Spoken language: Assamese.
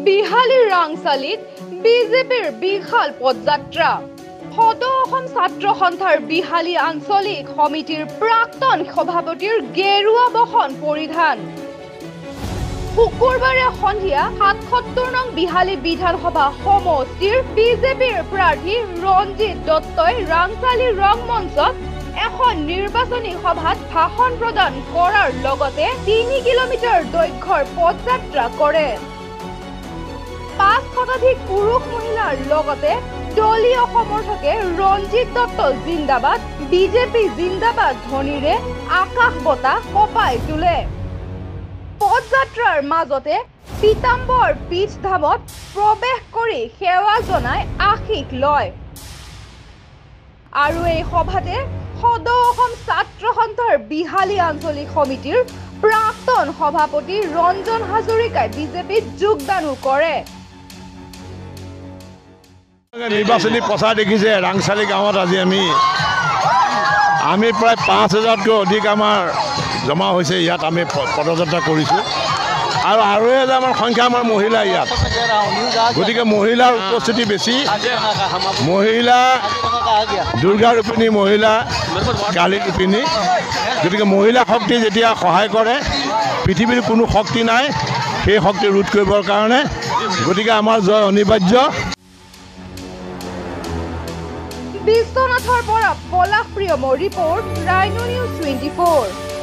বিহালীৰ ৰাংচালিত বিজেপিৰ বিশাল পদযাত্ৰা সদৌ অসম ছাত্ৰ সন্থাৰ বিহালী আঞ্চলিক সমিতিৰ প্ৰাক্তন সভাপতিৰ গেৰুৱা বহন পৰিধান শুকুৰবাৰে সন্ধিয়া ৭৭ নং বিহালী বিধানসভা সমষ্টিৰ বিজেপিৰ প্ৰাৰ্থী ৰঞ্জিত দত্তই ৰাংচালি ৰংমঞ্চত এখন নিৰ্বাচনী সভাত ভাষণ প্ৰদান কৰাৰ লগতে ৩ কিলোমিটাৰ দৈৰ্ঘ্যৰ পদযাত্ৰা কৰে ৫ শতাধিক পুৰুষ মহিলাৰ লগতে দলীয় সমৰ্থকে ৰঞ্জিত দত্ত জিন্দাবাদ বিজেপি জিন্দাবাদ ধ্বনিৰে আকাশ বতাহ কঁপাই তোলে পদযাত্ৰাৰ মাজতে পিতাম্বৰ পীঠধামত প্ৰৱেশ কৰি সেৱা জনাই আশীষ লয় আৰু এই সভাতে সদৌ অসম ছাত্ৰ সন্থাৰ বিহালী আঞ্চলিক সমিতিৰ প্ৰাক্তন সভাপতি ৰঞ্জন হাজৰিকাই বিজেপিত যোগদানো কৰে নিৰ্বাচনী প্ৰচাৰ দেখিছে ৰাংচালি গাঁৱত আজি আমি প্ৰায় ৫,০০০তকৈ অধিক আমাৰ জমা হৈছে ইয়াত আমি পদযাত্ৰা কৰিছোঁ আৰু আমাৰ সংখ্যা আমাৰ মহিলা ইয়াত গতিকে মহিলাৰ উপস্থিতি বেছি মহিলা দুৰ্গা ৰূপিণী মহিলা কালী ৰূপিণী গতিকে মহিলা শক্তি যেতিয়া সহায় কৰে পৃথিৱীৰ কোনো শক্তি নাই সেই শক্তি ৰোধ কৰিবৰ কাৰণে গতিকে আমাৰ জয় অনিবাৰ্য বিশ্বনাথৰ পৰা পলাশ প্ৰিয়মৰ ৰিপৰ্ট ৰাইনো নিউজ 24